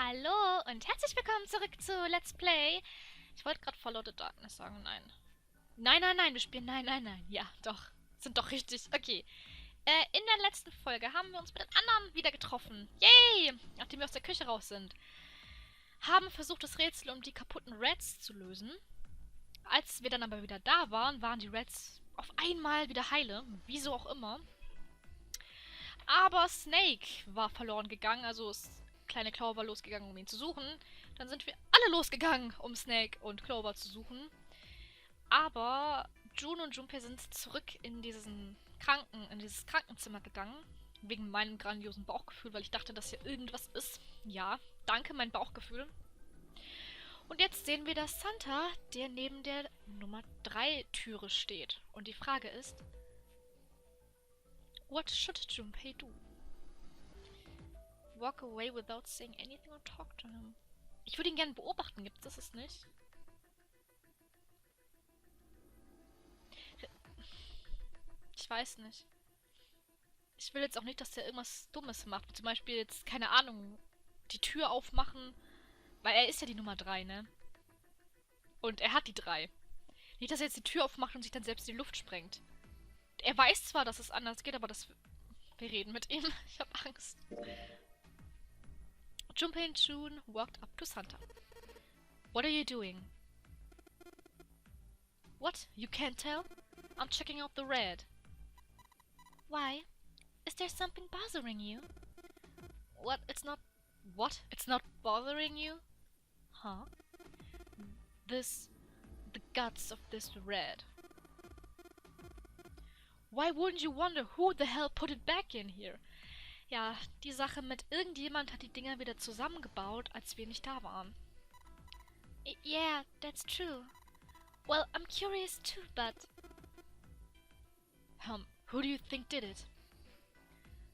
Hallo und herzlich willkommen zurück zu Let's Play. Ich wollte gerade Follow the Darkness sagen, nein. Nein, wir spielen nein. Ja, doch. Sind doch richtig. Okay. In der letzten Folge haben wir uns mit den anderen wieder getroffen. Yay! Nachdem wir aus der Küche raus sind. Haben versucht, das Rätsel um die kaputten Rats zu lösen. Als wir dann aber wieder da waren, waren die Rats auf einmal wieder heile. Wieso auch immer. Aber Snake war verloren gegangen, also kleine Clover war losgegangen, um ihn zu suchen. Dann sind wir alle losgegangen, um Snake und Clover zu suchen. Aber June und Junpei sind zurück in dieses Krankenzimmer gegangen. Wegen meinem grandiosen Bauchgefühl, weil ich dachte, dass hier irgendwas ist. Ja, danke, mein Bauchgefühl. Und jetzt sehen wir, dass Santa, der neben der Nummer 3 Türe steht. Und die Frage ist, what should Junpei do? Walk away without saying anything or talk to him. Ich würde ihn gerne beobachten, gibt es das nicht? Ich weiß nicht. Ich will jetzt auch nicht, dass der irgendwas Dummes macht. Wie zum Beispiel jetzt, keine Ahnung, die Tür aufmachen. Weil er ist ja die Nummer 3, ne? Und er hat die 3. Nicht, dass er jetzt die Tür aufmacht und sich dann selbst in die Luft sprengt. Er weiß zwar, dass es anders geht, aber wir reden mit ihm. Ich hab Angst. Junpei and June walked up to Santa. What are you doing? What? You can't tell? I'm checking out the red. Why? Is there something bothering you? What? It's not... What? It's not bothering you? Huh? The guts of this red. Why wouldn't you wonder who the hell put it back in here? Ja, die Sache mit irgendjemand hat die Dinger wieder zusammengebaut, als wir nicht da waren. Yeah, that's true. Well, I'm curious too, but... Who do you think did it?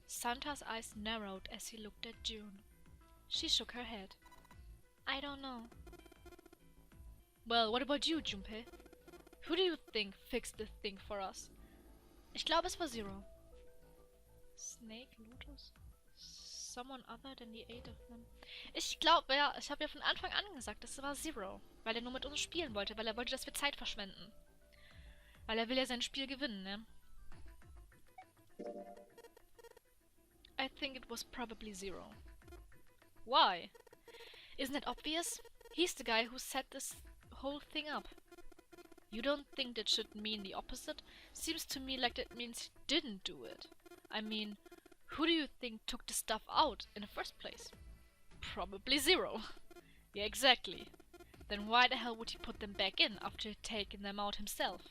Santa's eyes narrowed as he looked at June. She shook her head. I don't know. Well, what about you, Junpei? Who do you think fixed the thing for us? Ich glaube, es war Zero. Snake, Lotus? Someone other than the 8 of them. Ich glaube, ja, ich habe ja von Anfang an gesagt, es war Zero. Weil er nur mit uns spielen wollte, weil er wollte, dass wir Zeit verschwenden. Weil er will ja sein Spiel gewinnen, ne? I think it was probably Zero. Why? Isn't it obvious? He's the guy who set this whole thing up. You don't think that should mean the opposite? Seems to me like that means he didn't do it. I mean, who do you think took the stuff out in the first place? Probably Zero. Yeah, exactly. Then why the hell would he put them back in after he'd taken them out himself?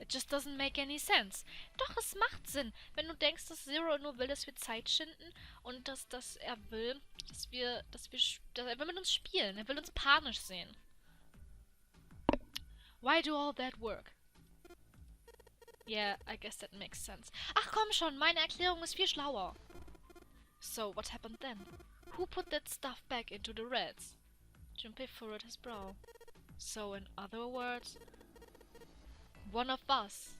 It just doesn't make any sense. Doch, es macht Sinn, wenn du denkst, dass Zero nur will, dass wir Zeit schinden und dass er will, dass er will mit uns spielen. Er will uns panisch sehen. Why do all that work? Yeah, I guess that makes sense. Ach komm schon, meine Erklärung ist viel schlauer. So, what happened then? Who put that stuff back into the reds? Junpei furrowed his brow. So, in other words, one of us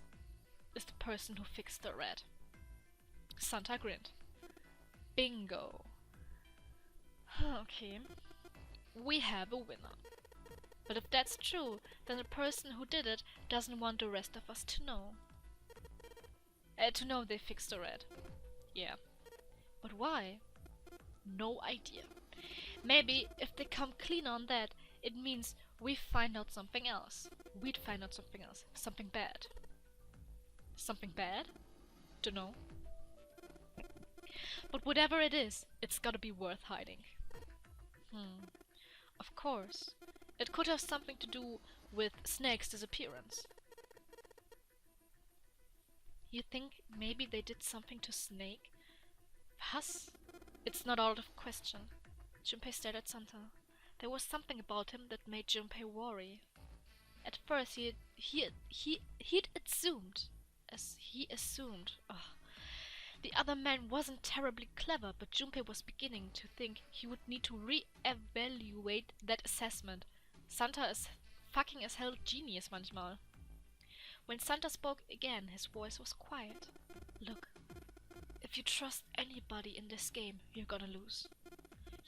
is the person who fixed the red. Santa grinned. Bingo. Okay. We have a winner. But if that's true, then the person who did it doesn't want the rest of us to know. To know they fixed the red. Yeah. But why? No idea. Maybe if they come clean on that, it means we find out something else. We'd find out something else. Something bad. Something bad? Dunno. But whatever it is, it's gotta be worth hiding. Of course. It could have something to do with Snake's disappearance. You think maybe they did something to Snake? Was? It's not out of question. Junpei stared at Santa. There was something about him that made Junpei worry. At first he'd assumed. The other man wasn't terribly clever, but Junpei was beginning to think he would need to re-evaluate that assessment. Santa is fucking as hell genius manchmal. When Santa spoke again, his voice was quiet. Look, if you trust anybody in this game, you're gonna lose.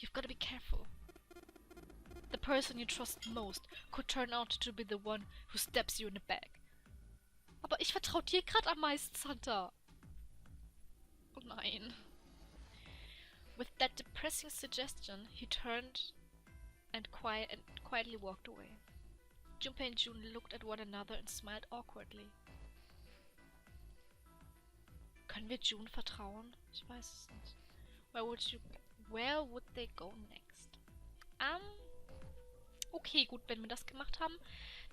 You've gotta be careful. person you trust most could turn out to be the one who stabs you in the back. Aber ich vertraue dir gerade am meisten, Santa. Oh nein. With that depressing suggestion, he turned and quietly walked away. Junpei and June looked at one another and smiled awkwardly. Können wir June vertrauen? Ich weiß es nicht. Where would they go next? Okay, gut, wenn wir das gemacht haben,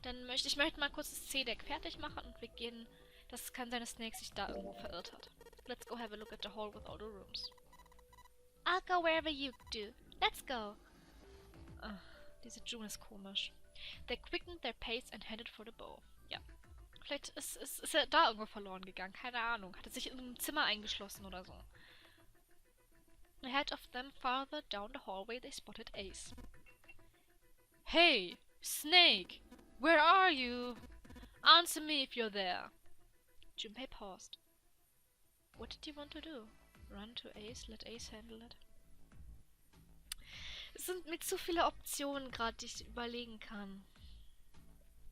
dann möchte ich mal kurz das C-Deck fertig machen und wir gehen. Das kann sein, dass Snake sich da irgendwo verirrt hat. Let's go have a look at the hall with all the rooms. I'll go wherever you do. Let's go. Ach, diese June ist komisch. They quickened their pace and headed for the bow. Ja. Vielleicht ist er da irgendwo verloren gegangen. Keine Ahnung. Hat er sich in einem Zimmer eingeschlossen oder so. Ahead of them, farther down the hallway, they spotted Ace. Hey, Snake! Where are you? Answer me if you're there. Junpei paused. What did you want to do? Run to Ace? Let Ace handle it? Es sind mir zu viele Optionen gerade, die ich überlegen kann.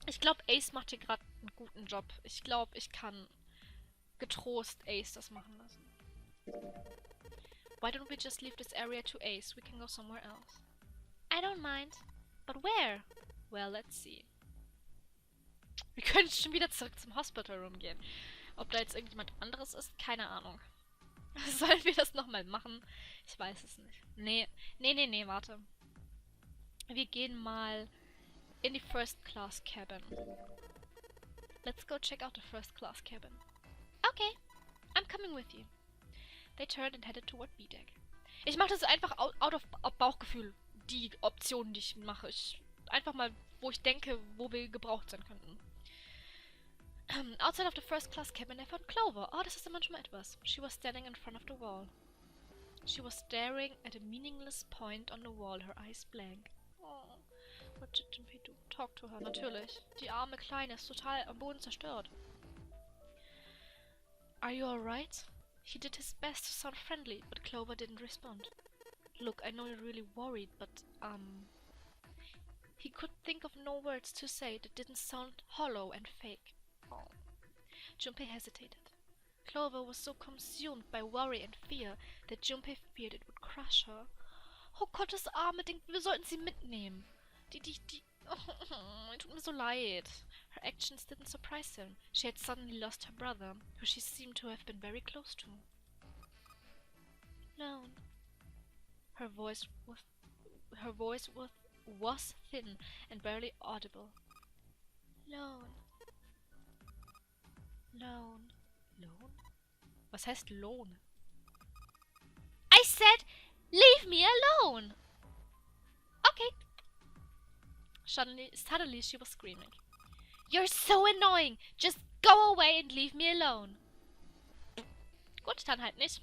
Ich glaube, Ace macht hier gerade einen guten Job. Ich glaube, ich kann getrost Ace das machen lassen. Why don't we just leave this area to Ace? We can go somewhere else. I don't mind. But where? Well, let's see. Wir können schon wieder zurück zum Hospital Room gehen. Ob da jetzt irgendjemand anderes ist? Keine Ahnung. Sollen wir das nochmal machen? Ich weiß es nicht. Nee, warte. Wir gehen mal in die First Class Cabin. Let's go check out the First Class Cabin. Okay, I'm coming with you. They turned and headed toward B-Deck. Ich mache das einfach out of Bauchgefühl. Die Optionen, die ich mache. Einfach mal, wo ich denke, wo wir gebraucht sein könnten. Outside of the first class cabin, I found Clover. Oh, das ist immer schon mal etwas. She was standing in front of the wall. She was staring at a meaningless point on the wall, her eyes blank. Oh, what did Junpei do? Talk to her, natürlich. Die arme Kleine ist total am Boden zerstört. Are you alright? He did his best to sound friendly, but Clover didn't respond. Look, I know you're really worried, but, He could think of no words to say that didn't sound hollow and fake. Oh. Junpei hesitated. Clover was so consumed by worry and fear that Junpei feared it would crush her. Oh Gott, das arme Ding, wir sollten sie mitnehmen. Oh, tut mir so leid. Her actions didn't surprise him. She had suddenly lost her brother, who she seemed to have been very close to. Alone. Her voice was thin and barely audible. Lone. Was heißt Lohn? I said, leave me alone! Okay. Suddenly she was screaming. You're so annoying! Just go away and leave me alone! Gut, dann halt nicht.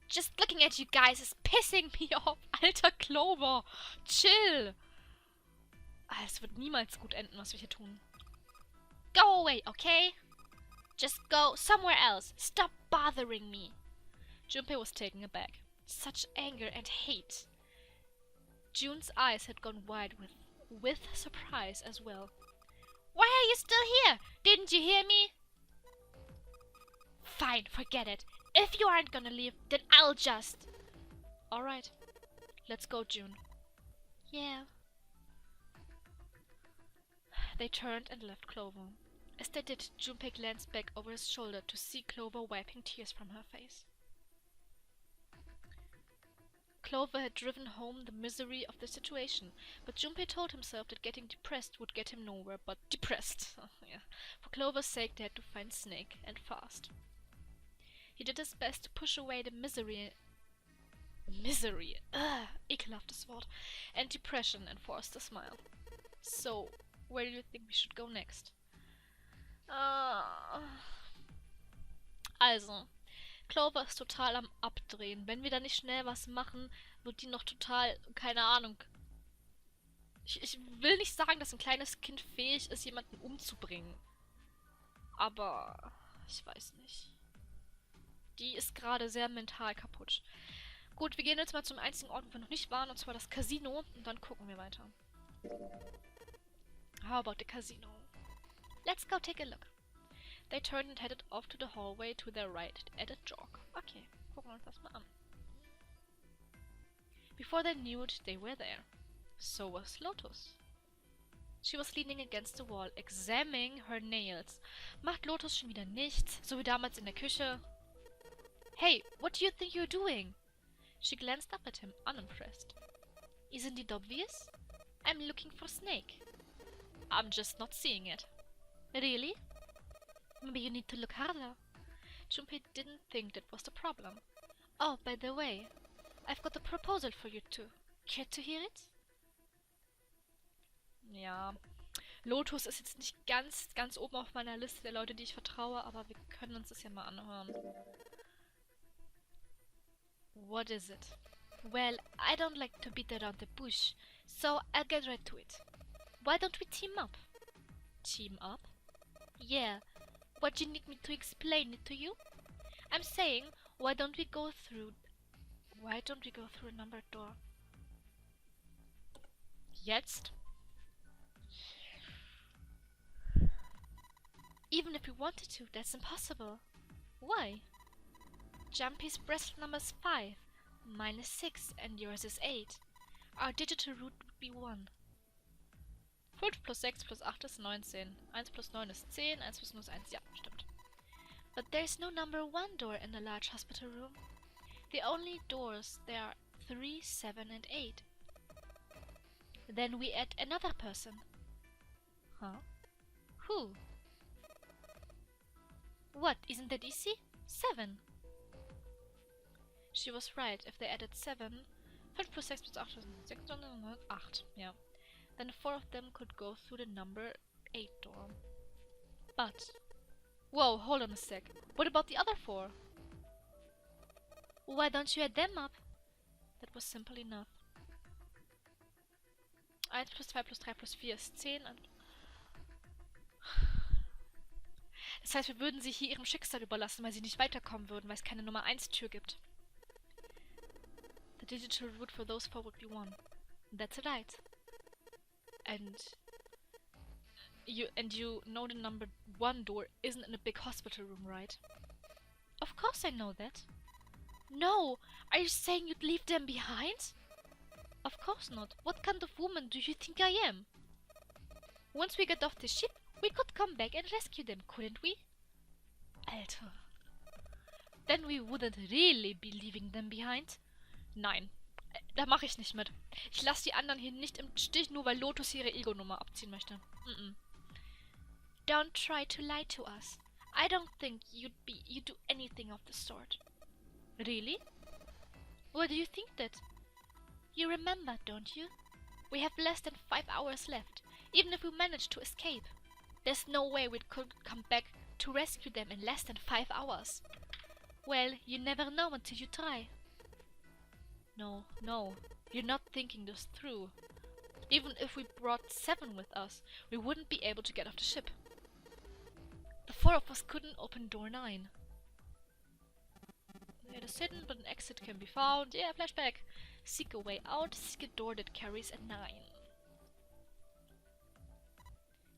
Just looking at you guys is pissing me off. Alter Clover, chill. Es wird niemals gut enden, was wir hier tun. Go away, okay? Just go somewhere else. Stop bothering me. Junpei was taken aback. Such anger and hate. June's eyes had gone wide with surprise as well. Why are you still here? Didn't you hear me? Fine, forget it. If you aren't gonna leave, then I'll just... Alright. Let's go, June. Yeah. They turned and left Clover. As they did, Junpei glanced back over his shoulder to see Clover wiping tears from her face. Clover had driven home the misery of the situation, but Junpei told himself that getting depressed would get him nowhere but depressed. Yeah. For Clover's sake, they had to find Snake, and fast. He did his best to push away the misery, ekelhaftes Wort, and depression, and forced a smile. So, where do you think we should go next? Also, Clover ist total am Abdrehen. Wenn wir da nicht schnell was machen, wird die noch total, keine Ahnung. Ich will nicht sagen, dass ein kleines Kind fähig ist, jemanden umzubringen. Aber ich weiß nicht. Die ist gerade sehr mental kaputt. Gut, wir gehen jetzt mal zum einzigen Ort, wo wir noch nicht waren, und zwar das Casino, und dann gucken wir weiter. How about the casino? Let's go take a look. They turned and headed off to the hallway to their right at a jog. Okay, gucken wir uns das mal an. Before they knew it, they were there. So was Lotus. She was leaning against the wall, examining her nails. Macht Lotus schon wieder nichts, so wie damals in der Küche? Hey, what do you think you're doing? She glanced up at him, unimpressed. Isn't it obvious? I'm looking for Snake. I'm just not seeing it. Really? Maybe you need to look harder. Junpei didn't think that was the problem. Oh, by the way, I've got a proposal for you two. Care to hear it? Ja, Lotus ist jetzt nicht ganz oben auf meiner Liste der Leute, die ich vertraue, aber wir können uns das ja mal anhören. What is it? Well, I don't like to beat around the bush, so I'll get right to it. Why don't we team up? Team up? Yeah. What, do you need me to explain it to you? I'm saying, why don't we go through a numbered door? Jetzt? Even if we wanted to, that's impossible. Why? Jumpy's bracelet number's 5, mine is 6, and yours is 8. Our digital root would be 1. 5 plus 6 plus 8 ist 19. 1 plus 9 ist 10. 1 plus 0 ist 1. Ja, stimmt. But there's no number 1 door in the large hospital room. The only doors there are 3, 7, and 8. Then we add another person. Huh? Who? What, isn't that easy? 7. She was right. If they added 7, 5 plus 6 plus 8 ist 6, 8. Yeah. Then 4 of them could go through the number 8 door. But... Whoa, hold on a sec. What about the other 4? Why don't you add them up? That was simple enough. 1 plus 2 plus 3 plus 4 ist 10. Das heißt, wir würden sie hier ihrem Schicksal überlassen, weil sie nicht weiterkommen würden, weil es keine Nummer 1 Tür gibt. The digital root for those 4 would be 1. That's right. And you know the number 1 door isn't in a big hospital room, right? Of course I know that. No! Are you saying you'd leave them behind? Of course not. What kind of woman do you think I am? Once we get off the ship, we could come back and rescue them, couldn't we? Alter. Then we wouldn't really be leaving them behind. Nein. Da mache ich nicht mit. Ich lasse die anderen hier nicht im Stich, nur weil Lotus ihre Ego-Nummer abziehen möchte. Don't try to lie to us. I don't think you'd do anything of the sort. Really? Why do you think that? You remember, don't you? We have less than 5 hours left, even if we manage to escape. There's no way we could come back to rescue them in less than 5 hours. Well, you never know until you try. No, you're not thinking this through. Even if we brought 7 with us, we wouldn't be able to get off the ship. The 4 of us couldn't open door 9. It is hidden, but an exit can be found. Yeah, flashback. Seek a way out, seek a door that carries a 9.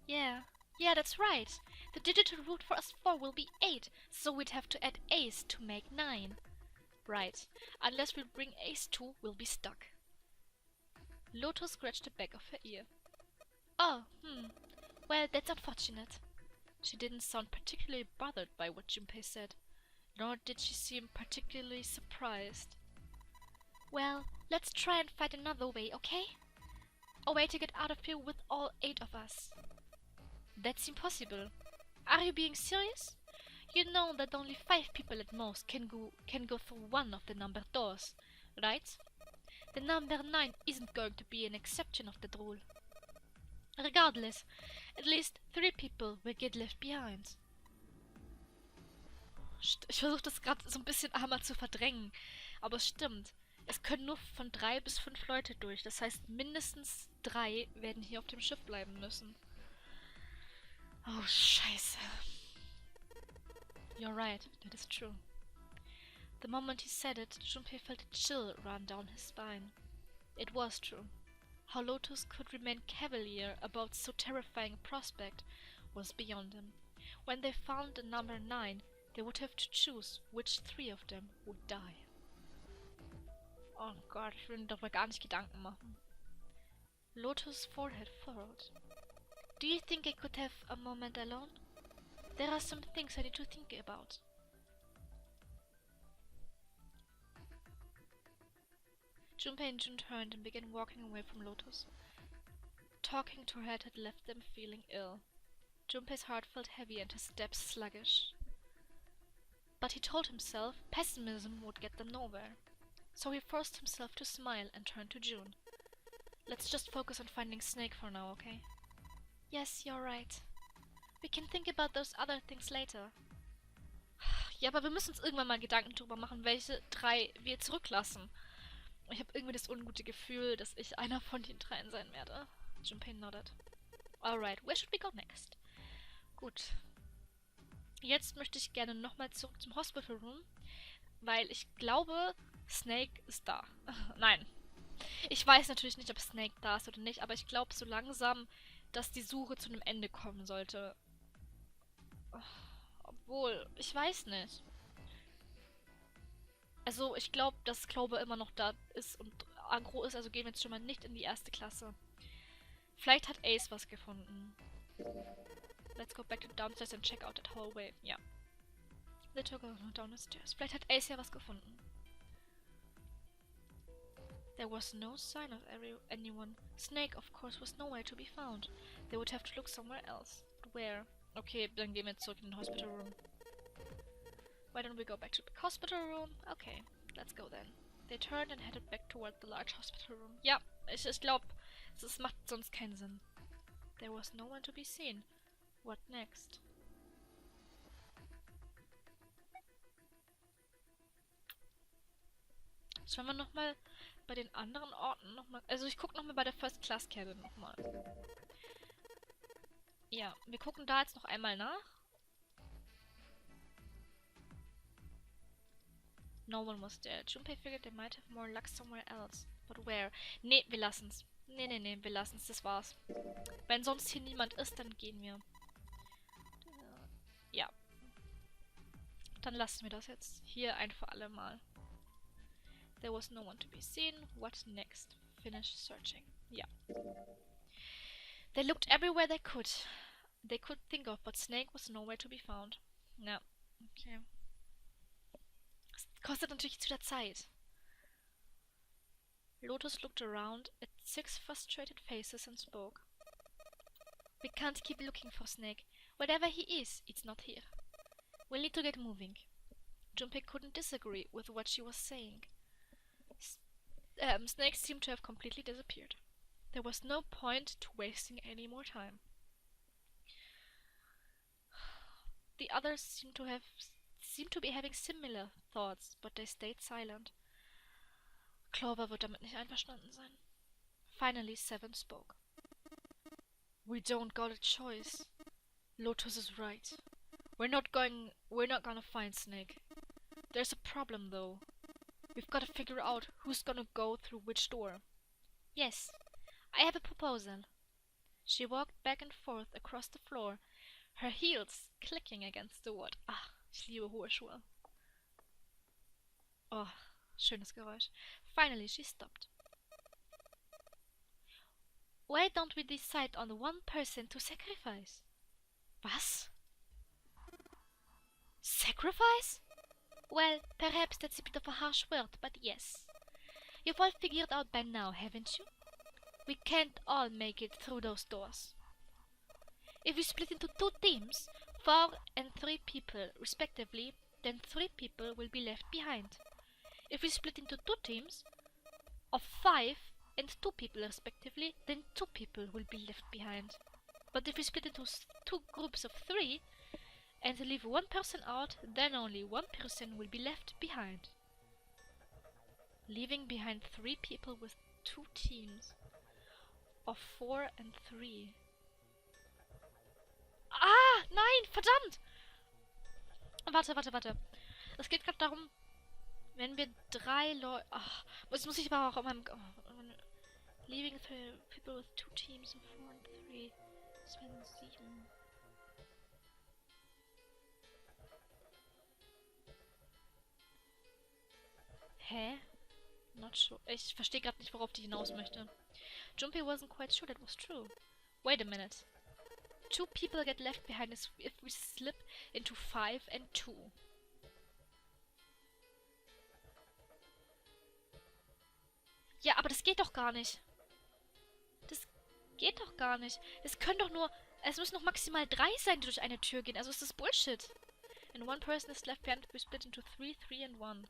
Yeah, that's right. The digital root for us 4 will be 8, so we'd have to add ace to make 9. Right. Unless we bring ace 2, we'll be stuck. Lotus scratched the back of her ear. Oh, well, that's unfortunate. She didn't sound particularly bothered by what Junpei said, nor did she seem particularly surprised. Well, let's try and find another way, okay? A way to get out of here with all 8 of us. That's impossible. Are you being serious? You know that only 5 people at most can go through one of the numbered doors, right? The number 9 isn't going to be an exception of that rule. Regardless, at least 3 people will get left behind. Ich versuche das gerade so ein bisschen armer zu verdrängen, aber es stimmt. Es können nur von 3 bis 5 Leute durch. Das heißt, mindestens 3 werden hier auf dem Schiff bleiben müssen. Oh, scheiße. You're right, that is true. The moment he said it, Junpei felt a chill run down his spine. It was true. How Lotus could remain cavalier about so terrifying a prospect was beyond him. When they found the number 9, they would have to choose which 3 of them would die. Oh Gott, ich will mir darüber gar nicht Gedanken machen. Lotus' forehead furrowed. Do you think I could have a moment alone? There are some things I need to think about. Junpei and Jun turned and began walking away from Lotus. Talking to her had left them feeling ill. Junpei's heart felt heavy and his steps sluggish. But he told himself pessimism would get them nowhere. So he forced himself to smile and turned to June. Let's just focus on finding Snake for now, okay? Yes, you're right. We can think about those other things later. Ja, aber wir müssen uns irgendwann mal Gedanken darüber machen, welche 3 wir zurücklassen. Ich habe irgendwie das ungute Gefühl, dass ich einer von den 3 sein werde. Junpei nodded. Alright, where should we go next? Gut. Jetzt möchte ich gerne nochmal zurück zum Hospital Room, weil ich glaube, Snake ist da. Nein. Ich weiß natürlich nicht, ob Snake da ist oder nicht, aber ich glaube so langsam, dass die Suche zu einem Ende kommen sollte. Obwohl, ich weiß nicht. Also, ich glaube, dass Clover immer noch da ist und aggro ist, also gehen wir jetzt schon mal nicht in die 1. Klasse. Vielleicht hat Ace was gefunden. Let's go back to downstairs and check out that hallway. Ja. They took her down the stairs. Vielleicht hat Ace ja was gefunden. There was no sign of anyone. Snake, of course, was nowhere to be found. They would have to look somewhere else. But where? Okay, dann gehen wir zurück in den Hospital Room. Why don't we go back to the hospital room? Okay, let's go then. They turned and headed back toward the large hospital room. Ja, ich glaube, es macht sonst keinen Sinn. There was no one to be seen. What next? Schauen wir nochmal bei den anderen Orten nochmal. Also ich gucke nochmal bei der First Class Cabin nochmal. Ja, wir gucken da jetzt noch einmal nach. No one was there. Junpei figured they might have more luck somewhere else. But where? Nee, wir lassen's. Nee, wir lassen's. Das war's. Wenn sonst hier niemand ist, dann gehen wir. Ja. Dann lassen wir das jetzt. Hier ein für alle Mal. There was no one to be seen. What next? Finish searching. Ja. They looked everywhere they could think of, but Snake was nowhere to be found. Ja, okay. Das kostet natürlich zu der Zeit. Lotus looked around at 6 frustrated faces and spoke. We can't keep looking for Snake. Wherever he is, it's not here. We'll need to get moving. Junpei couldn't disagree with what she was saying. Snake seemed to have completely disappeared. There was no point to wasting any more time. The others seemed to be having similar thoughts, but they stayed silent. Clover wird damit nicht einverstanden sein. Finally, Seven spoke. We don't got a choice. Lotus is right. We're not gonna find Snake. There's a problem, though. We've got to figure out who's gonna go through which door. Yes, I have a proposal. She walked back and forth across the floor, her heels clicking against the wood. Ach, ich liebe hohe Schuhe. Oh, schönes Geräusch. Finally, she stopped. Why don't we decide on the one person to sacrifice? Was? Sacrifice? Well, perhaps that's a bit of a harsh word, but yes. You've all figured out by now, haven't you? We can't all make it through those doors. If we split into 2 teams, 4 and 3 people respectively, then 3 people will be left behind. If we split into 2 teams of 5 and 2 people respectively, then 2 people will be left behind. But if we split into 2 groups of 3 and leave 1 person out, then only 1 person will be left behind. Leaving behind 3 people with 2 teams of 4 and 3. Ah, nein, verdammt! Warte. Es geht gerade darum, Wenn wir 3 Leute... Ach, das muss ich aber auch auf meinem... leaving people with 2 teams of 4 and 3. Das wären 7. Hä? Not sure. Ich verstehe gerade nicht, worauf die hinaus möchte. Junpei wasn't quite sure that was true. Wait a minute. 2 people get left behind if we slip into 5 and 2. Ja, aber das geht doch gar nicht. Das geht doch gar nicht. Es können doch nur... Es müssen noch maximal 3 sein, die durch eine Tür gehen. Also ist das Bullshit. And 1 person is left behind if we split into 3, 3 and 1.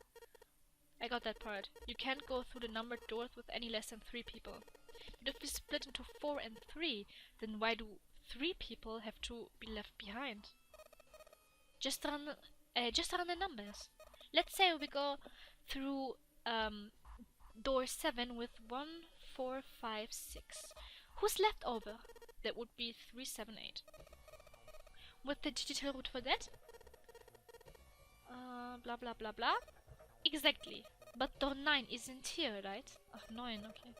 I got that part. You can't go through the numbered doors with any less than 3 people. But if we split into 4 and 3, then why do 3 people have to be left behind? Just run the numbers. Let's say we go through door 7 with 1, 4, 5, 6. Who's left over? That would be 3, 7, 8. What's the digital route for that? Blah blah blah blah. Exactly. But door 9 isn't here, right? Ach, 9, okay.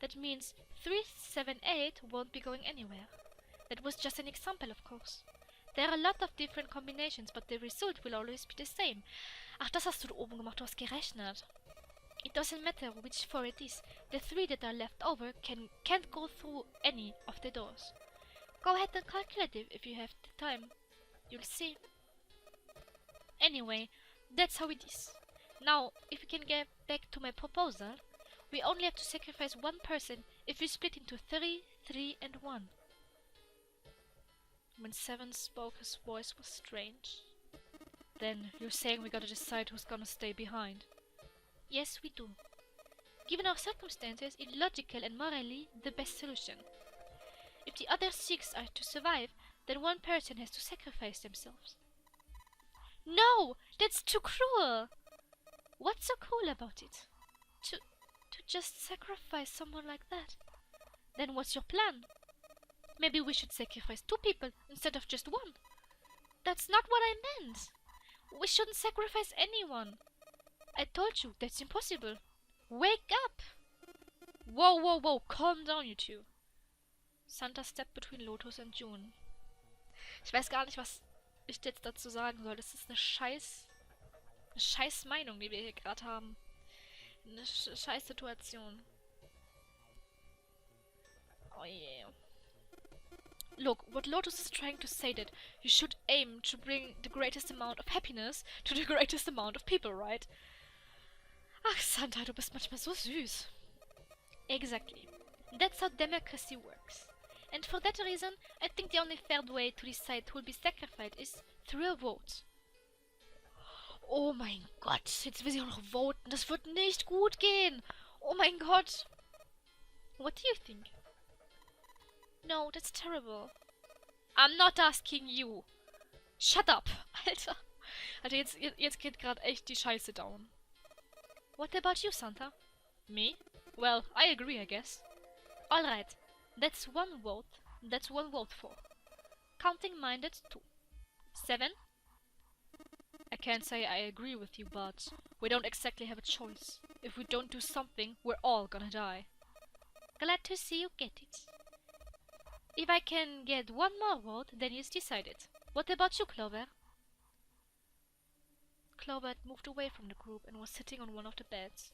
That means 3, 7, 8 won't be going anywhere. That was just an example, of course. There are a lot of different combinations, but the result will always be the same. Ach, das hast du da oben gemacht, du hast gerechnet. It doesn't matter which 4 it is. The 3 that are left over can't go through any of the doors. Go ahead and calculate it if you have the time. You'll see. Anyway, that's how it is. Now, if we can get back to my proposal, we only have to sacrifice 1 person if we split into 3, 3 and 1. When 7 spoke, his voice was strange. Then, you're saying we gotta decide who's gonna stay behind? Yes, we do. Given our circumstances, it's logical and morally the best solution. If the other 6 are to survive, then 1 person has to sacrifice themselves. No! That's too cruel! What's so cool about it? To just sacrifice someone like that? Then what's your plan? Maybe we should sacrifice 2 people instead of just 1. That's not what I meant. We shouldn't sacrifice anyone. I told you, that's impossible. Wake up! Whoa, whoa, whoa, calm down, you two. Santa stepped between Lotus and June. Ich weiß gar nicht, was ich jetzt dazu sagen soll. Das ist eine scheiß Meinung, die wir hier gerade haben. Eine scheiß Situation. Oh yeah. Look, what Lotus is trying to say that you should aim to bring the greatest amount of happiness to the greatest amount of people, right? Ach, Santa, du bist manchmal so süß. Exactly. That's how democracy works. And for that reason, I think the only fair way to decide who will be sacrificed is through a vote. Oh mein Gott, jetzt will sie auch noch voten. Das wird nicht gut gehen. Oh mein Gott. What do you think? No, that's terrible. I'm not asking you. Shut up. Alter. Alter, jetzt geht gerade echt die Scheiße down. What about you, Santa? Me? Well, I agree, I guess. Alright. That's 1 vote. That's 1 vote for. Counting mine, that's 2. 7? I can't say I agree with you, but we don't exactly have a choice. If we don't do something, we're all gonna die. Glad to see you get it. If I can get 1 more vote, then it's decided. What about you, Clover? Clover had moved away from the group and was sitting on one of the beds.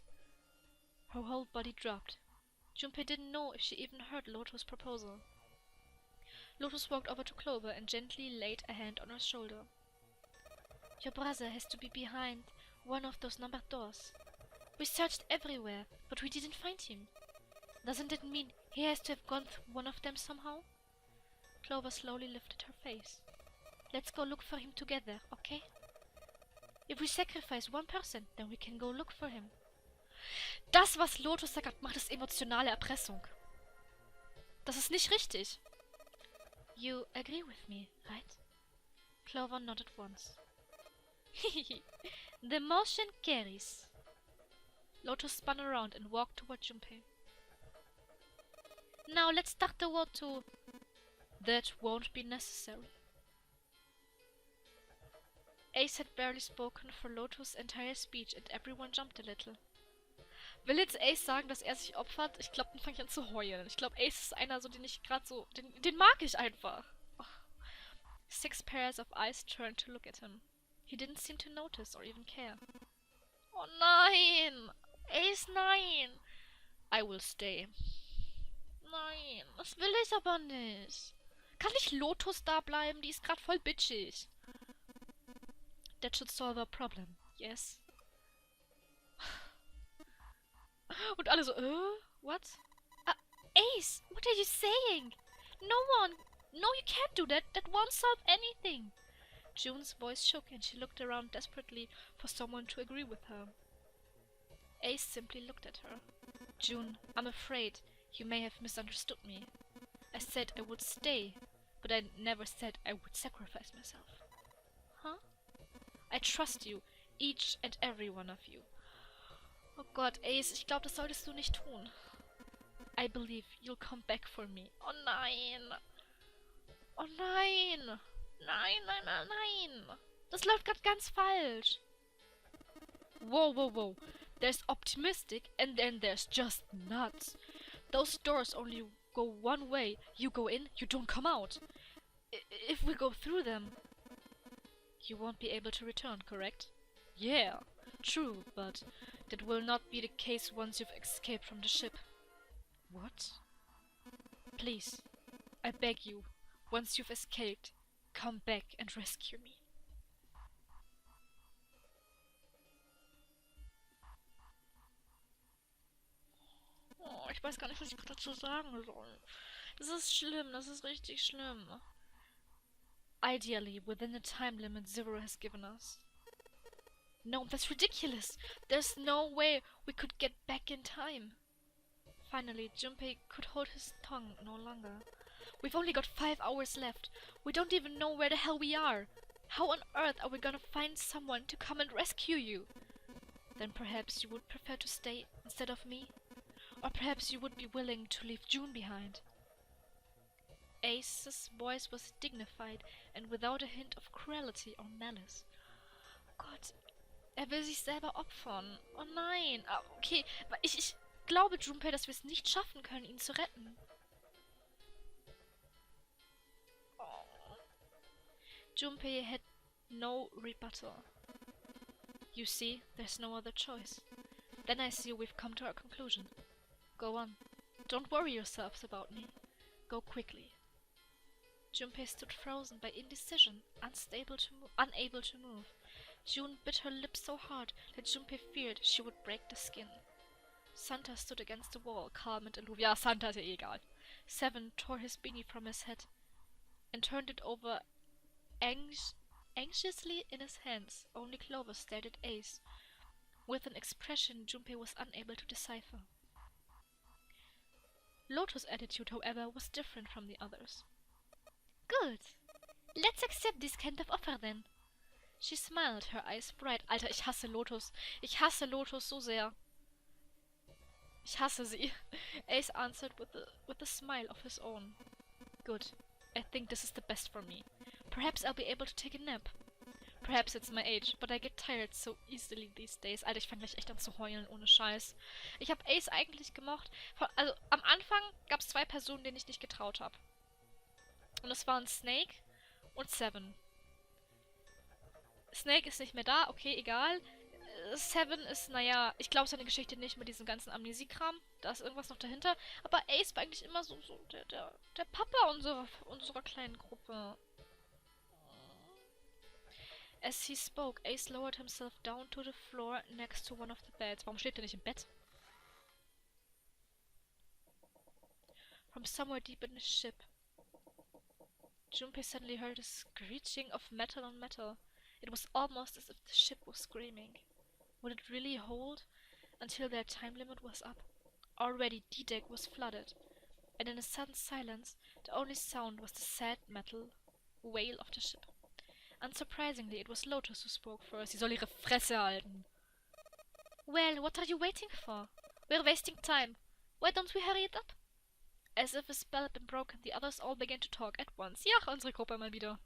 Her whole body dropped. Junpei didn't know if she even heard Lotus' proposal. Lotus walked over to Clover and gently laid a hand on her shoulder. Your brother has to be behind one of those numbered doors. We searched everywhere, but we didn't find him. Doesn't that mean he has to have gone through one of them somehow? Clover slowly lifted her face. Let's go look for him together, okay? If we sacrifice 1 person, then we can go look for him. Das, was Lotus da gerade macht, ist emotionale Erpressung. Das ist nicht richtig. You agree with me, right? Clover nodded once. The motion carries. Lotus spun around and walked toward Junpei. Now let's start the war to... That won't be necessary. Ace had barely spoken for Lotus' entire speech and everyone jumped a little. Will jetzt Ace sagen, dass er sich opfert? Ich glaube, dann fange ich an zu heulen. Ich glaube, Ace ist einer, so den ich gerade so... Den mag ich einfach. Ach. 6 pairs of eyes turned to look at him. He didn't seem to notice or even care. Oh nein! Ace, nein! I will stay. Nein, das will ich aber nicht. Kann nicht Lotus da bleiben? Die ist gerade voll bitchig. That should solve our problem. Yes. Und alle so, what? Ace, what are you saying? No one. No, you can't do that. That won't solve anything. June's voice shook and she looked around desperately for someone to agree with her. Ace simply looked at her. June, I'm afraid you may have misunderstood me. I said I would stay, but I never said I would sacrifice myself. Huh? I trust you, each and every one of you. Oh Gott, Ace, ich glaube, das solltest du nicht tun. I believe you'll come back for me. Oh nein! Oh nein! Nein, nein, nein, nein! Das läuft gerade ganz falsch. Whoa, whoa, whoa. There's optimistic and then there's just nuts. Those doors only go one way. You go in, you don't come out. If we go through them, you won't be able to return, correct? Yeah, true, but that will not be the case once you've escaped from the ship. What? Please, I beg you, once you've escaped, come back and rescue me. Oh, ich weiß gar nicht, was ich dazu sagen soll. Das ist schlimm, das ist richtig schlimm. Ideally, within the time limit Zero has given us. No, that's ridiculous. There's no way we could get back in time. Finally, Junpei could hold his tongue no longer. We've only got 5 hours left. We don't even know where the hell we are. How on earth are we gonna find someone to come and rescue you? Then perhaps you would prefer to stay instead of me? Or perhaps you would be willing to leave June behind? Ace's voice was dignified and without a hint of cruelty or malice. Gott, will sich selber opfern. Oh nein. Okay, ich glaube, Junpei, dass wir es nicht schaffen können, ihn zu retten. Oh. Junpei had no rebuttal. You see, there's no other choice. Then I see we've come to our conclusion. Go on. Don't worry yourselves about me. Go quickly. Junpei stood frozen by indecision, unable to move. June bit her lips so hard that Junpei feared she would break the skin. Santa stood against the wall, calm and aloof. Ja, Santa ist ja eh egal. 7 tore his beanie from his head and turned it over anxiously in his hands. Only Clover stared at Ace, with an expression Junpei was unable to decipher. Lotus' attitude, however, was different from the others. Good. Let's accept this kind of offer then. She smiled, her eyes bright. Alter, ich hasse Lotus. Ich hasse Lotus so sehr. Ich hasse sie. Ace answered with a smile of his own. Good. I think this is the best for me. Perhaps I'll be able to take a nap. Perhaps it's my age, but I get tired so easily these days. Alter, ich fange gleich echt an zu heulen, ohne Scheiß. Ich habe Ace eigentlich gemocht. Also, am Anfang gab es 2 Personen, denen ich nicht getraut habe. Und das waren Snake und 7. Snake ist nicht mehr da, okay, egal. 7 ist, naja, ich glaube seine Geschichte nicht mit diesem ganzen Amnesiekram. Da ist irgendwas noch dahinter. Aber Ace war eigentlich immer so der Papa unserer kleinen Gruppe. As he spoke, Ace lowered himself down to the floor next to one of the beds. Warum steht er nicht im Bett? From somewhere deep in the ship, Junpei suddenly heard a screeching of metal on metal. It was almost as if the ship was screaming. Would it really hold until their time limit was up? Already D-Deck was flooded, and in a sudden silence, the only sound was the sad metal wail of the ship. Unsurprisingly, it was Lotus who spoke first. Sie soll ihre Fresse halten. Well, what are you waiting for? We're wasting time. Why don't we hurry it up? As if a spell had been broken, the others all began to talk at once. Ja, unsere Gruppe mal wieder.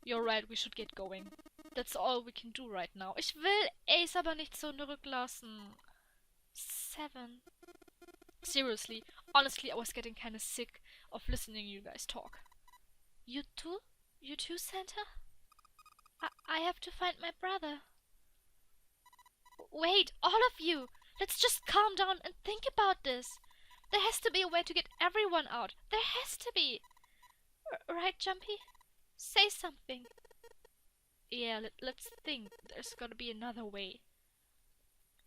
You're right, we should get going. That's all we can do right now. Ich will Ace aber nicht zurücklassen. 7. Seriously, honestly, I was getting kinda sick of listening you guys talk. You too? You too, Santa? I have to find my brother. Wait, all of you! Let's just calm down and think about this. There has to be a way to get everyone out. There has to be. Right, Jumpy? Say something. Yeah, let's think. There's gotta be another way.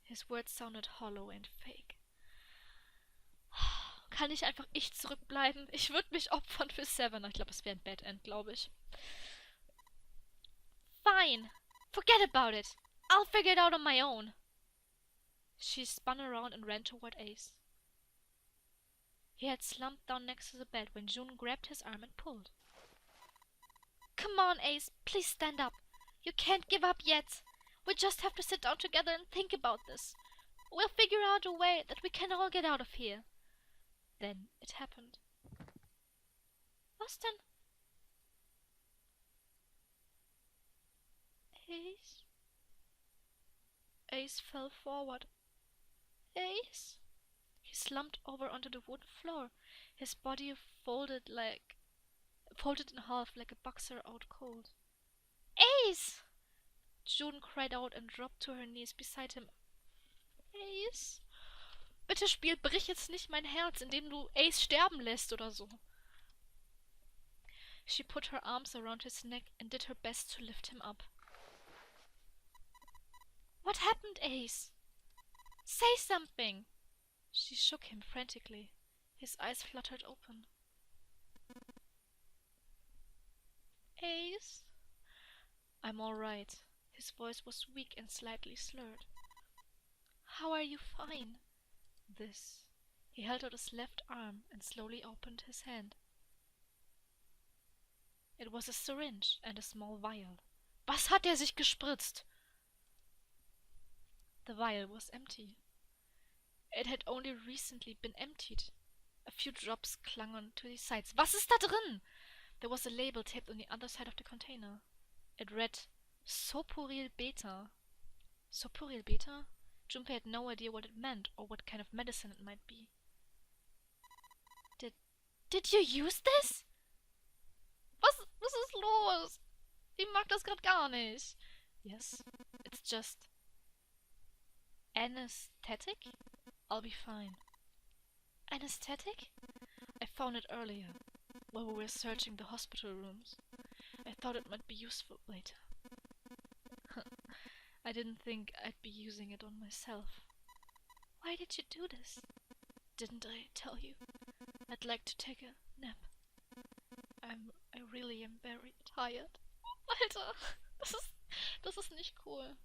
His words sounded hollow and fake. Kann nicht einfach ich zurückbleiben? Ich würde mich opfern für Seven. Ich glaube, es wäre ein Bad End, glaube ich. Fine. Forget about it. I'll figure it out on my own. She spun around and ran toward Ace. He had slumped down next to the bed when June grabbed his arm and pulled. Come on, Ace. Please stand up. You can't give up yet. We just have to sit down together and think about this. We'll figure out a way that we can all get out of here. Then it happened. Was denn? Ace? Ace fell forward. Ace? He slumped over onto the wooden floor, his body folded in half like a boxer out cold. Ace! June cried out and dropped to her knees beside him. Ace? Bitte Spiel, brich jetzt nicht mein Herz, indem du Ace sterben lässt oder so. She put her arms around his neck and did her best to lift him up. What happened, Ace? Say something! She shook him frantically. His eyes fluttered open. Ace? I'm all right. His voice was weak and slightly slurred. How are you fine? This. He held out his left arm and slowly opened his hand. It was a syringe and a small vial. Was hat sich gespritzt? The vial was empty. It had only recently been emptied. A few drops clung on to the sides. Was ist da drin? There was a label taped on the other side of the container. It read, Sopuryl Beta. Sopuryl Beta? Junpei had no idea what it meant or what kind of medicine it might be. Did you use this? Was ist los? Ich mag das grad gar nicht. Yes, it's just anesthetic? I'll be fine. Anesthetic? I found it earlier, while we were searching the hospital rooms. I thought it might be useful later. I didn't think I'd be using it on myself. Why did you do this? Didn't I tell you? I'd like to take a nap. I really am very tired. Alter, das ist nicht cool.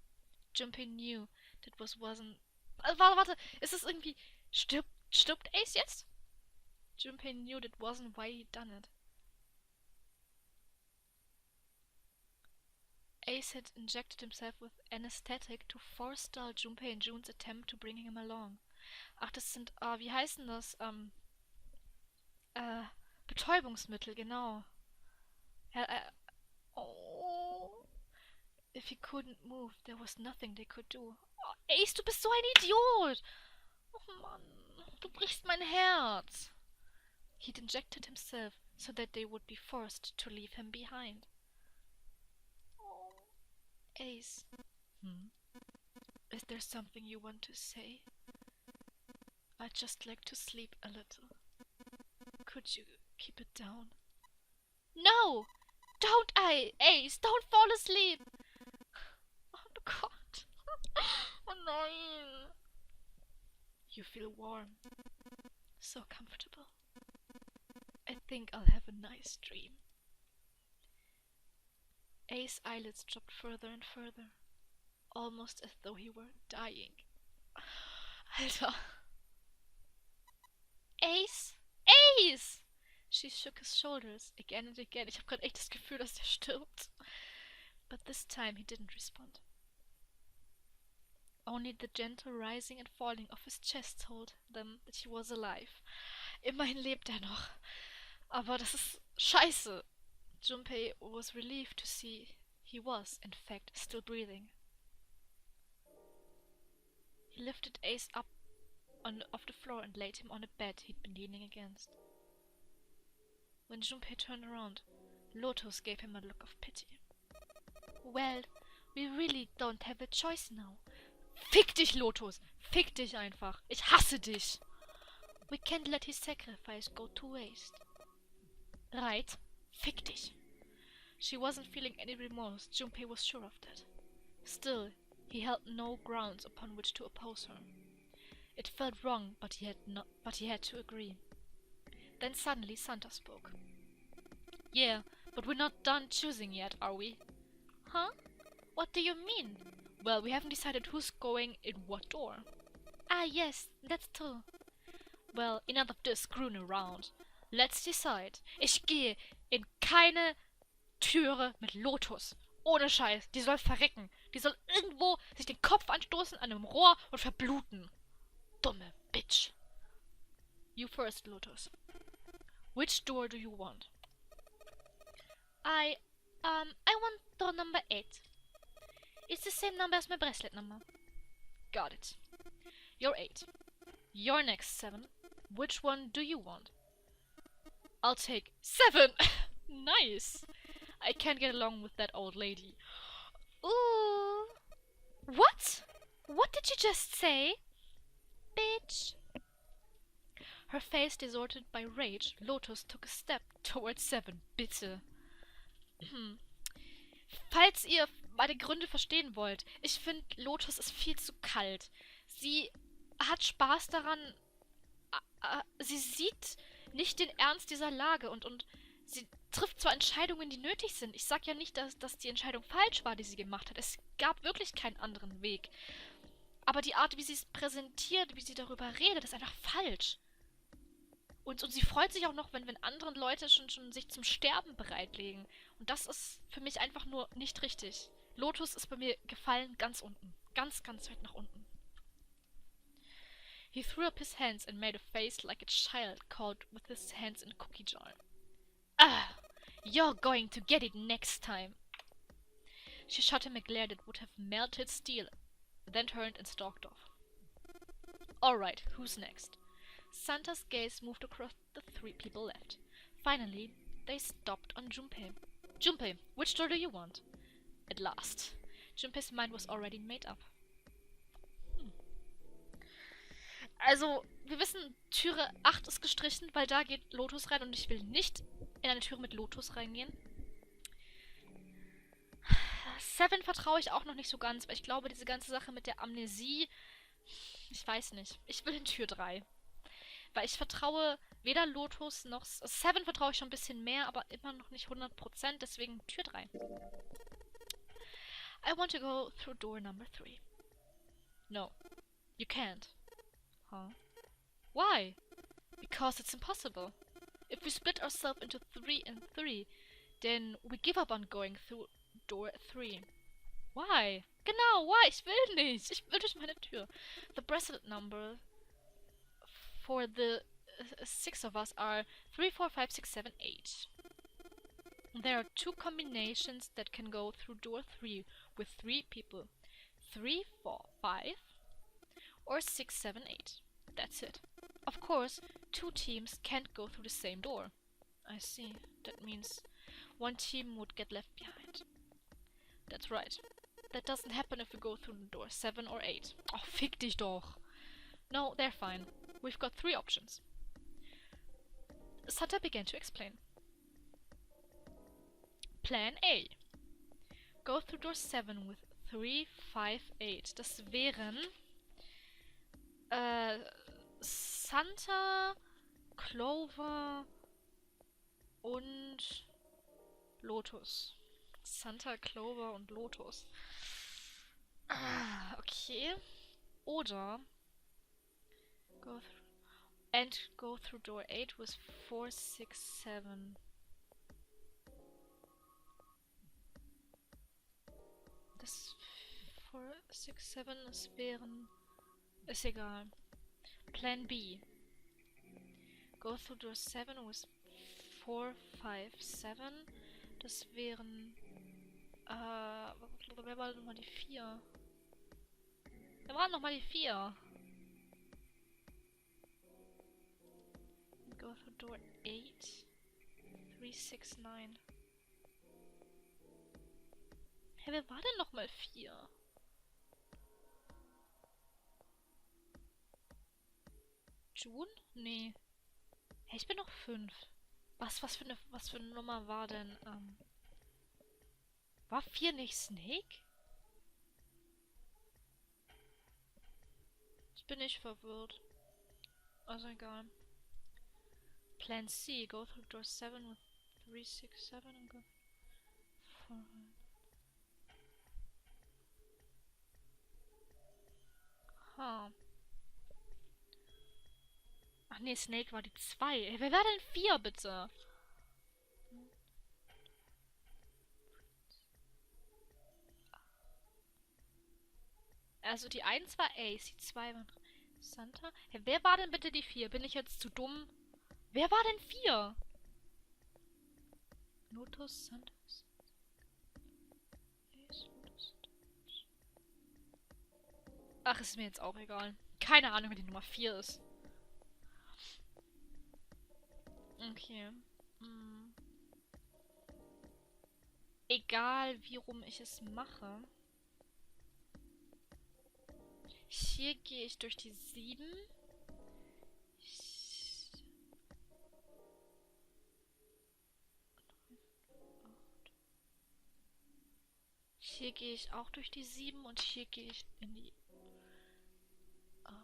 Junpei knew that wasn't... Warte, ist es irgendwie... Stirbt Ace jetzt? Junpei knew that wasn't why he'd done it. Ace had injected himself with anesthetic to forestall Junpei and June's attempt to bring him along. Ach, das sind, wie heißen das? Betäubungsmittel, genau. Oh. If he couldn't move, there was nothing they could do. Oh, Ace, du bist so ein Idiot! Oh Mann, du brichst mein Herz. He'd injected himself so that they would be forced to leave him behind. Oh. Ace. Is there something you want to say? I'd just like to sleep a little. Could you keep it down? No! Don't, Ace! Don't fall asleep! Oh God! Oh nein! You feel warm. So comfortable. I think I'll have a nice dream. Ace's eyelids dropped further and further, almost as though he were dying. Alter! Ace! Ace! She shook his shoulders again and again. Ich hab grad echt das Gefühl, dass der stirbt. But this time he didn't respond. Only the gentle rising and falling of his chest told them that he was alive. Immerhin lebt er noch. Aber das ist scheiße. Junpei was relieved to see he was, in fact, still breathing. He lifted Ace up off the floor and laid him on a bed he'd been leaning against. When Junpei turned around, Lotus gave him a look of pity. Well, we really don't have a choice now. Fick dich, Lotus! Fick dich einfach! Ich hasse dich! We can't let his sacrifice go to waste. Right? Fick dich! She wasn't feeling any remorse, Junpei was sure of that. Still, he held no grounds upon which to oppose her. It felt wrong, but he had to agree. Then suddenly Santa spoke. Yeah, but we're not done choosing yet, are we? Huh? What do you mean? Well, we haven't decided who's going in what door. Ah, yes, that's true. Well, enough of this screwing around. Let's decide. Ich gehe in keine Türe mit Lotus. Ohne Scheiß, die soll verrecken. Die soll irgendwo sich den Kopf anstoßen an einem Rohr und verbluten. Dumme Bitch. You first, Lotus. Which door do you want? I want door number 8. It's the same number as my bracelet number. Got it. You're 8. You're next, 7. Which one do you want? I'll take 7! Nice! I can't get along with that old lady. Ooh! What? What did you just say? Bitch! Her face distorted by rage, Lotus took a step towards 7. Bitte. Falls ihr meine Gründe verstehen wollt, ich finde, Lotus ist viel zu kalt. Sie hat Spaß daran, sie sieht nicht den Ernst dieser Lage und sie trifft zwar Entscheidungen, die nötig sind. Ich sag ja nicht, dass die Entscheidung falsch war, die sie gemacht hat. Es gab wirklich keinen anderen Weg. Aber die Art, wie sie es präsentiert, wie sie darüber redet, ist einfach falsch. Und sie freut sich auch noch, wenn andere Leute schon sich zum Sterben bereitlegen. Und das ist für mich einfach nur nicht richtig. Lotus ist bei mir gefallen ganz unten. Ganz, ganz weit nach unten. He threw up his hands and made a face like a child caught with his hands in a cookie jar. Ah! You're going to get it next time! She shot him a glare that would have melted steel, then turned and stalked off. Alright, who's next? Santa's gaze moved across the 3 people left. Finally, they stopped on Junpei. Junpei, which door do you want? At last. Junpei's mind was already made up. Also, wir wissen, Türe 8 ist gestrichen, weil da geht Lotus rein und ich will nicht in eine Türe mit Lotus reingehen. 7 vertraue ich auch noch nicht so ganz, weil ich glaube, diese ganze Sache mit der Amnesie, ich weiß nicht. Ich will in Tür 3. Weil ich vertraue weder Lotus noch... 7 vertraue ich schon ein bisschen mehr, aber immer noch nicht 100%, deswegen Tür 3. I want to go through door number 3. No, you can't. Huh? Why? Because it's impossible. If we split ourselves into 3 and 3, then we give up on going through door 3. Why? Genau, why? Ich will nicht. Ich will durch meine Tür. The bracelet number for the 6 of us are 3, 4, 5, 6, 7, 8. There are 2 combinations that can go through door 3 with 3 people. 3, 4, 5 or 6, 7, 8. That's it. Of course, 2 teams can't go through the same door. I see. That means 1 team would get left behind. That's right. That doesn't happen if we go through the door 7 or 8. Oh, fick dich doch. No, they're fine. We've got 3 options. Sutter began to explain. Plan A. Go through door 7 with 3, 5, 8. Das wären Santa, Clover und Lotus. Santa, Clover und Lotus. Ah, okay. Oder go through door 8 with 4, 6, 7. Das 4, 6, 7, das wären... Ist egal. Plan B. Go through door 7 with 4, 5, 7. Das wären... wer war denn nochmal die 4? Wer war nochmal die 4? Go through door 8. 369. Hä, wer war denn nochmal 4? June? Nee. Hä, ich bin noch 5. Was für eine Nummer war denn, war 4 nicht Snake? Jetzt bin ich verwirrt. Also egal. Plan C, go through door 7 with 367 and go forward. Huh. Ach nee, Snake war die 2. Wer war denn 4, bitte? Also die 1 war Ace, die 2 war Santa. Hey, wer war denn bitte die 4? Bin ich jetzt zu dumm? Wer war denn 4? Lotus, Santa. Ace, Lotus. Ach, ist mir jetzt auch egal. Keine Ahnung, wer die Nummer 4 ist. Okay. Egal, wie rum ich es mache. Hier gehe ich durch die 7. Hier gehe ich auch durch die 7 und hier gehe ich in die 8.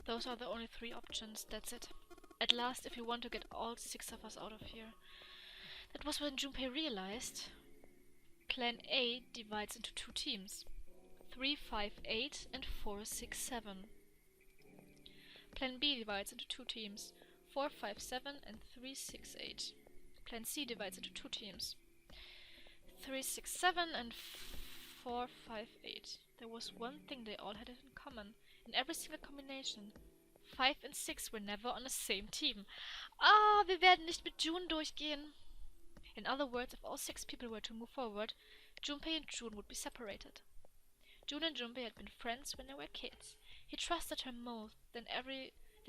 Those are the only 3 options, that's it. At last, if you want to get all 6 of us out of here. That was when Junpei realized Plan A divides into 2 teams. 3, 5, 8 and 4, 6, 7. Plan B divides into 2 teams. 4, 5, 7 and 3, 6, 8. Plan C divides into 2 teams. 3, 6, 7 and 4, 5, 8. There was one thing they all had in common. In every single combination. 5 and 6 were never on the same team. Ah, wir werden nicht mit June durchgehen. In other words, if all 6 people were to move forward, Junpei and June would be separated. June and Junpei had been friends when they were kids. He trusted her more than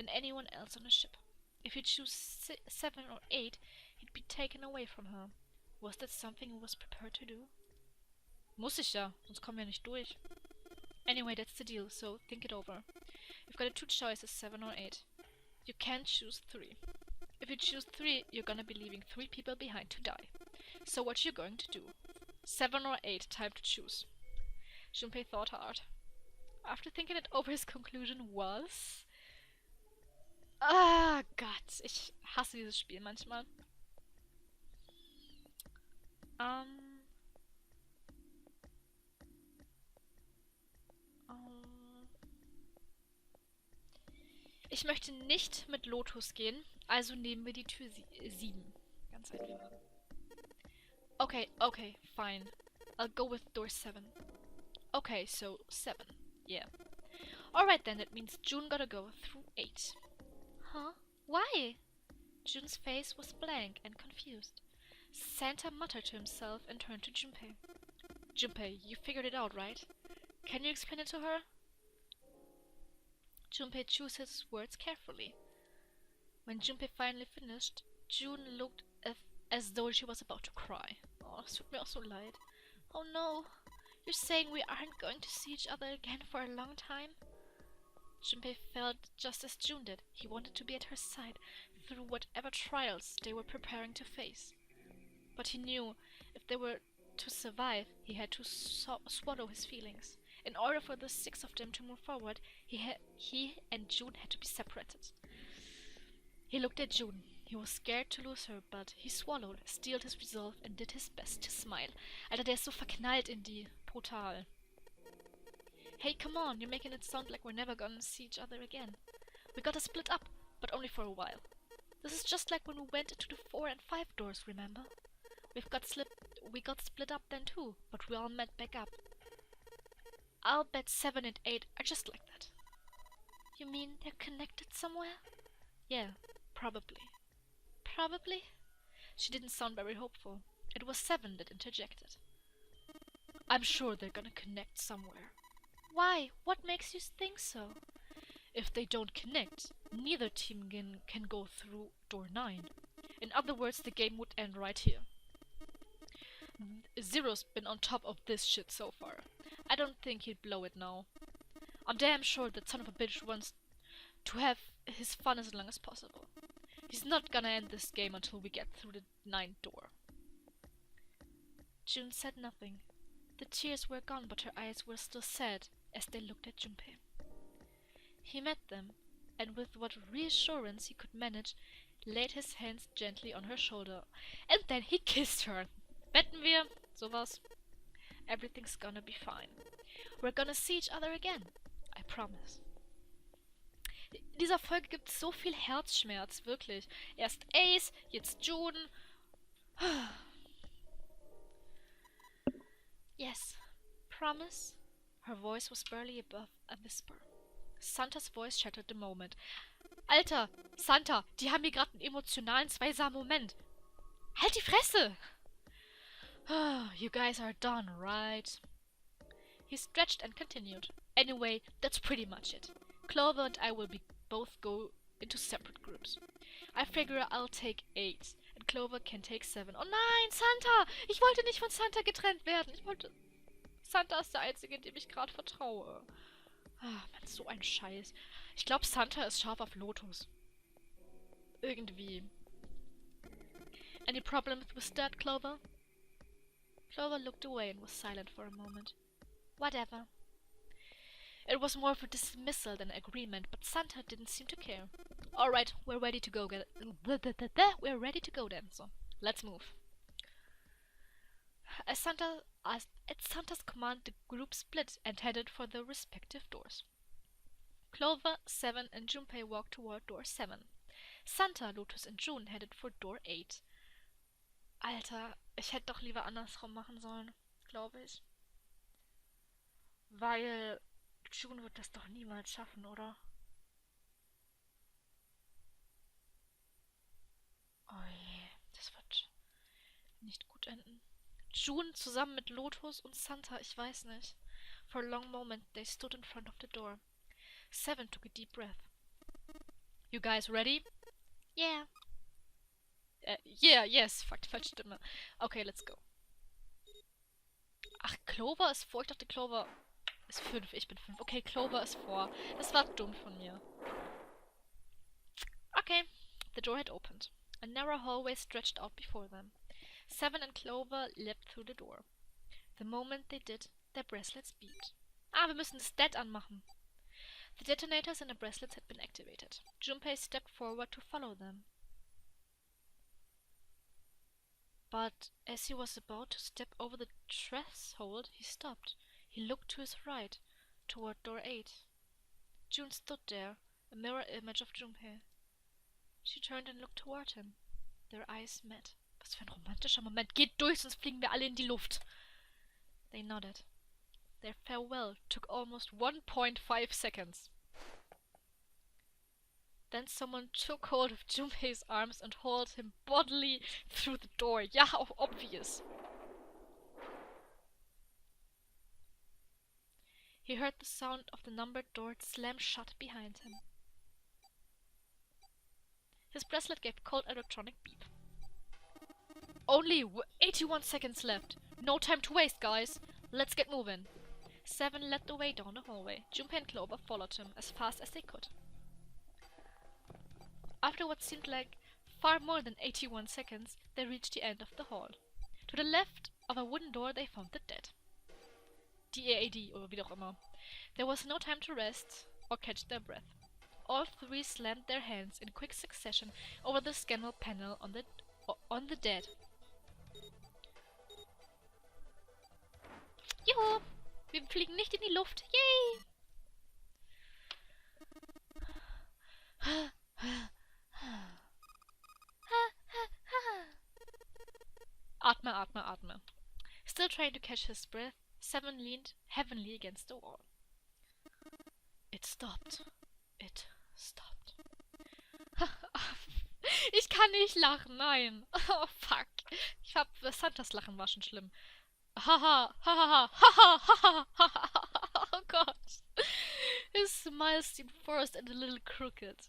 anyone else on the ship. If he'd choose 7 or 8, he'd be taken away from her. Was that something he was prepared to do? Muss ich ja, sonst kommen wir nicht durch. Anyway, that's the deal, so think it over. You've got 2 choices, 7 or 8. You can't choose 3. If you choose 3, you're gonna be leaving 3 people behind to die. So what you going to do? 7 or 8, time to choose. Junpei thought hard. After thinking it over, his conclusion was... Ah, Gott, ich hasse dieses Spiel manchmal. Ich möchte nicht mit Lotus gehen, also nehmen wir die Tür 7. Ganz einfach. Okay, fine. I'll go with door 7. Okay, so 7. Yeah. Alright then, that means June gotta go through 8. Huh? Why? June's face was blank and confused. Santa muttered to himself and turned to Junpei. Junpei, you figured it out, right? Can you explain it to her? Junpei chose his words carefully. When Junpei finally finished, June looked as though she was about to cry. Oh, es tut mir auch so leid. Oh no, you're saying we aren't going to see each other again for a long time? Junpei felt just as June did. He wanted to be at her side through whatever trials they were preparing to face. But he knew if they were to survive, he had to swallow his feelings. In order for the 6 of them to move forward, he and June had to be separated. He looked at June. He was scared to lose her, but he swallowed, steeled his resolve and did his best to smile. Alter, der ist so verknallt in die. Brutal. Hey, come on, you're making it sound like we're never gonna see each other again. We gotta split up, but only for a while. This is just like when we went into the 4 and 5 doors, remember? We got split up then too, but we all met back up. I'll bet 7 and 8 are just like that. You mean they're connected somewhere? Yeah, probably. Probably? She didn't sound very hopeful. It was Seven that interjected. I'm sure they're gonna connect somewhere. Why? What makes you think so? If they don't connect, neither team can go through door 9. In other words, the game would end right here. Zero's been on top of this shit so far. I don't think he'd blow it now. I'm damn sure that son of a bitch wants to have his fun as long as possible. He's not gonna end this game until we get through the 9th door. June said nothing. The tears were gone, but her eyes were still sad as they looked at Junpei. He met them, and with what reassurance he could manage, laid his hands gently on her shoulder, and then he kissed her. Wetten wir? Sowas. Everything's gonna be fine. We're gonna see each other again. I promise. In dieser Folge gibt es so viel Herzschmerz, wirklich. Erst Ace, jetzt June. Yes. Promise? Her voice was barely above a whisper. Santas voice shattered the moment. Alter, Santa, die haben hier gerade einen emotionalen, zweisamen Moment. Halt die Fresse! You guys are done, right? He stretched and continued. Anyway, that's pretty much it. Clover and I will both go into separate groups. I figure I'll take 8 and Clover can take 7. Oh nein, Santa! Ich wollte nicht von Santa getrennt werden. Santa ist der Einzige, dem ich gerade vertraue. Ah, Mann, so ein Scheiß. Ich glaube, Santa ist scharf auf Lotus. Irgendwie. Any problems with that, Clover? Clover looked away and was silent for a moment. Whatever. It was more of a dismissal than agreement, but Santa didn't seem to care. All right, we're ready to go. We're ready to go then. So, let's move. At Santa's command, the group split and headed for their respective doors. Clover, Seven, and Junpei walked toward door 7. Santa, Lotus, and June headed for door 8. Alter, ich hätte doch lieber andersrum machen sollen, glaube ich. Weil June wird das doch niemals schaffen, oder? Oh je, das wird nicht gut enden. June zusammen mit Lotus und Santa, ich weiß nicht. For a long moment they stood in front of the door. Seven took a deep breath. You guys ready? Yeah. Yes. Falsche Stimme. Okay, let's go. Ach, Clover ist vor. Ich dachte, Clover ist 5. Ich bin 5. Okay, Clover ist vor. Das war dumm von mir. Okay. The door had opened. A narrow hallway stretched out before them. Seven and Clover leapt through the door. The moment they did, their bracelets beeped. Ah, wir müssen das Dead anmachen. The detonators in the bracelets had been activated. Junpei stepped forward to follow them. But as he was about to step over the threshold, he stopped. He looked to his right, toward door 8. June stood there, a mirror image of Junpei. She turned and looked toward him. Their eyes met. Was für ein romantischer Moment. Geht durch, sonst fliegen wir alle in die Luft. They nodded. Their farewell took almost 1.5 seconds. Then someone took hold of Junpei's arms and hauled him bodily through the door. Ja, auch obvious. He heard the sound of the numbered door slam shut behind him. His bracelet gave a cold electronic beep. Only 81 seconds left. No time to waste, guys. Let's get moving. Seven led the way down the hallway. Junpei and Clover followed him as fast as they could. After what seemed like far more than 81 seconds, they reached the end of the hall. To the left of a wooden door they found the dead. DAAD, oder wie auch immer. There was no time to rest or catch their breath. All three slammed their hands in quick succession over the scanner panel on the dead. Juhu! Wir fliegen nicht in die Luft. Yay! Atme, atme, atme. Still trying to catch his breath, Seven leaned heavily against the wall. It stopped. It stopped. Ich kann nicht lachen, nein. Oh, fuck. Santas Lachen war schon schlimm. Haha, haha, haha, haha, haha. Oh Gott. His smile seemed forced and a little crooked.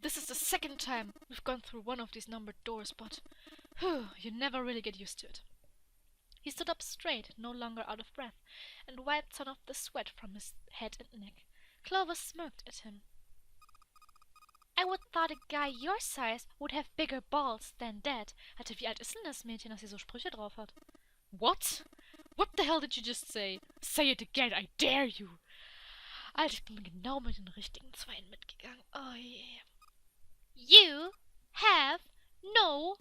This is the second time we've gone through one of these numbered doors, but you never really get used to it. He stood up straight, no longer out of breath, and wiped some of the sweat from his head and neck. Clover smirked at him. I would thought a guy your size would have bigger balls than that. Alter, wie alt ist denn das Mädchen, dass sie so Sprüche drauf hat? What? What the hell did you just say? Say it again, I dare you! Alter, ich bin genau mit den richtigen Zweien mitgegangen. Oh je. You have no...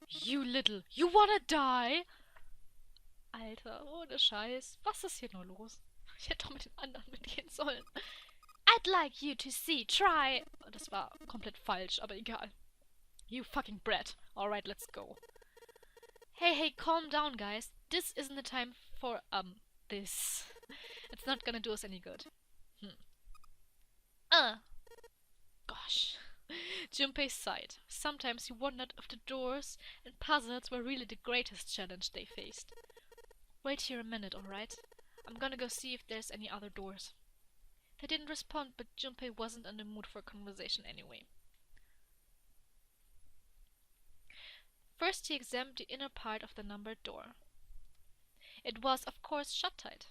You little... You wanna die? Alter, ohne Scheiß. Was ist hier nur los? Ich hätte doch mit den anderen mitgehen sollen. I'd like you to see, try... Das war komplett falsch, aber egal. You fucking brat. Alright, let's go. Hey, calm down, guys. This isn't the time for, this. It's not gonna do us any good. Gosh. Junpei sighed. Sometimes he wondered if the doors and puzzles were really the greatest challenge they faced. Wait here a minute, alright? I'm gonna go see if there's any other doors. They didn't respond, but Junpei wasn't in the mood for conversation anyway. First he examined the inner part of the numbered door. It was, of course, shut tight.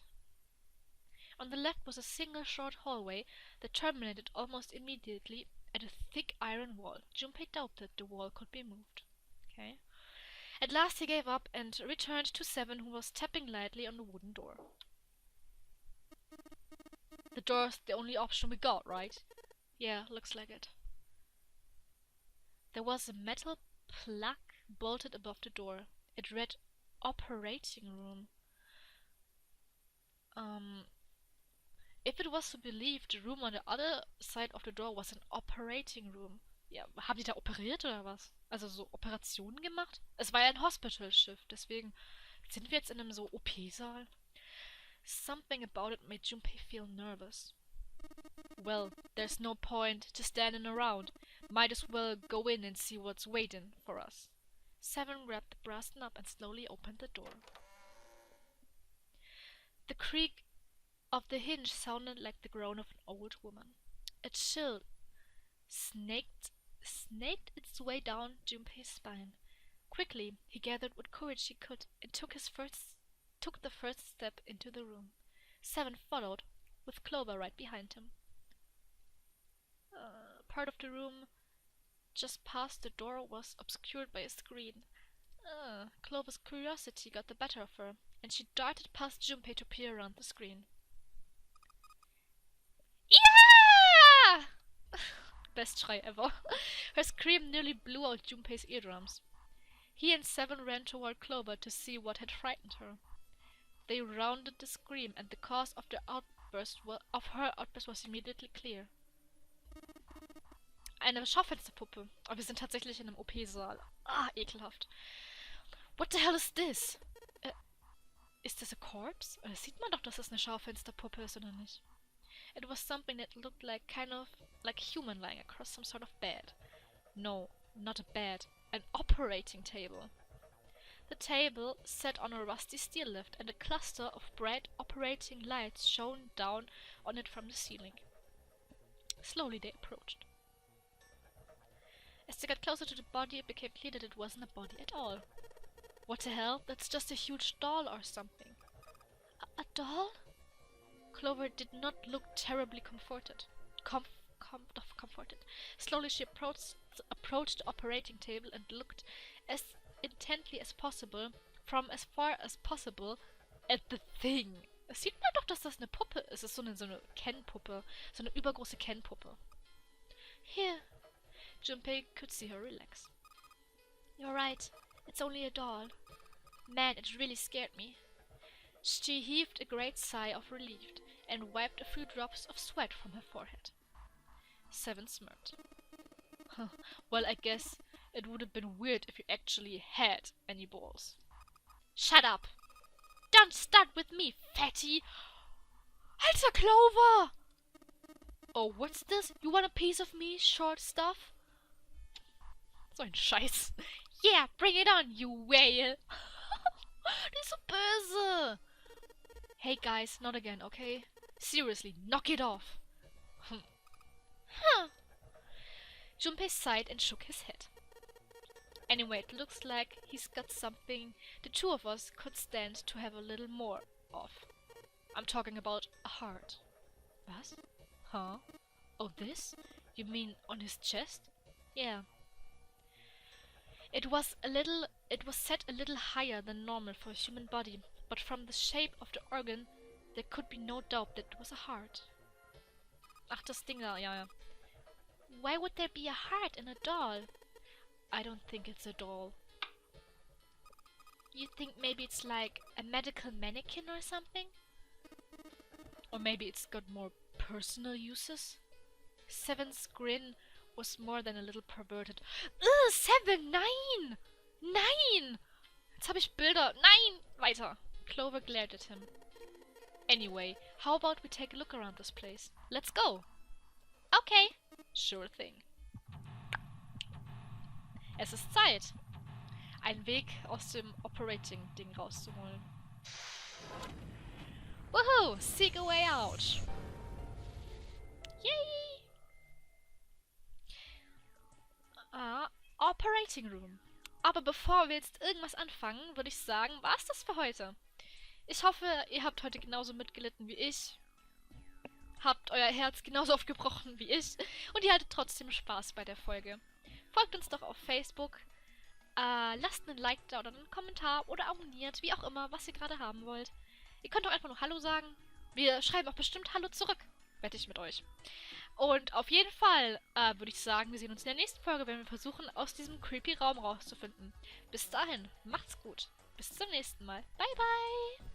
On the left was a single short hallway that terminated almost immediately at a thick iron wall. Junpei doubted the wall could be moved. Okay. At last he gave up and returned to Seven, who was tapping lightly on the wooden door. The door's the only option we got, right? Yeah, looks like it. There was a metal plug bolted above the door. It read operating room. If it was to believe, the room on the other side of the door was an operating room. Ja, haben die da operiert oder was? Also so Operationen gemacht? Es war ja ein Hospital-Schiff, deswegen sind wir jetzt in einem so OP-Saal. Something about it made Junpei feel nervous. Well, there's no point just standing around. Might as well go in and see what's waiting for us. Seven grabbed the brass knob and slowly opened the door. The creak of the hinge sounded like the groan of an old woman. A chill snaked its way down Junpei's spine. Quickly, he gathered what courage he could and took the first step into the room. Seven followed, with Clover right behind him. Part of the room just past the door was obscured by a screen. Clover's curiosity got the better of her, and she darted past Junpei to peer around the screen. Yeah! Best Schrei ever. Her scream nearly blew out Junpei's eardrums. He and Seven ran toward Clover to see what had frightened her. They rounded the scream, and the cause of her outburst was immediately clear. Eine Schaufensterpuppe. Aber wir sind tatsächlich in einem OP-Saal. Ah, ekelhaft. What the hell is this? Ist das a corpse? Sieht man doch, dass das eine Schaufensterpuppe ist, oder nicht? It was something that looked like kind of like a human lying across some sort of bed. No, not a bed. An operating table. The table sat on a rusty steel lift, and a cluster of bright operating lights shone down on it from the ceiling. Slowly they approached. As they got closer to the body, it became clear that it wasn't a body at all. What the hell? That's just a huge doll or something. A doll? Clover did not look terribly comforted. Comforted. Slowly she approached the operating table and looked as intently as possible, from as far as possible, at the thing. Sieht man doch, dass das eine Puppe ist. Es ist so eine Ken-Puppe. So eine übergroße Ken-Puppe. Here. Junpei could see her relax. You're right. It's only a doll. Man, it really scared me. She heaved a great sigh of relief and wiped a few drops of sweat from her forehead. Seven smirked. Well, I guess it would have been weird if you actually had any balls. Shut up! Don't start with me, fatty! Alter, Clover! Oh, what's this? You want a piece of me, short stuff? So ein Scheiß. Yeah, bring it on, you whale. Die ist so böse. Hey guys, not again, okay? Seriously, knock it off. Huh. Junpei sighed and shook his head. Anyway, it looks like he's got something the two of us could stand to have a little more of. I'm talking about a heart. Was? Huh? Oh, this? You mean on his chest? Yeah. It was set a little higher than normal for a human body, but from the shape of the organ, there could be no doubt that it was a heart. Ach, das Ding da, ja. Why would there be a heart in a doll? I don't think it's a doll. You think maybe it's like a medical mannequin or something? Or maybe it's got more personal uses? Seven's grin was more than a little perverted. Ugh, Seven! Nein! Nein! Jetzt habe ich Bilder. Nein! Weiter. Clover glared at him. Anyway, how about we take a look around this place? Let's go! Okay. Sure thing. Es ist Zeit, einen Weg aus dem Operating-Ding rauszuholen. Woohoo! Seek a way out! Yay! Operating Room. Aber bevor wir jetzt irgendwas anfangen, würde ich sagen, war's das für heute. Ich hoffe, ihr habt heute genauso mitgelitten wie ich. Habt euer Herz genauso oft gebrochen wie ich. Und ihr hattet trotzdem Spaß bei der Folge. Folgt uns doch auf Facebook. Lasst einen Like da oder einen Kommentar oder abonniert, wie auch immer, was ihr gerade haben wollt. Ihr könnt auch einfach nur Hallo sagen. Wir schreiben auch bestimmt Hallo zurück. Wette ich mit euch. Und auf jeden Fall würde ich sagen, wir sehen uns in der nächsten Folge, wenn wir versuchen, aus diesem creepy Raum rauszufinden. Bis dahin, macht's gut. Bis zum nächsten Mal. Bye, bye.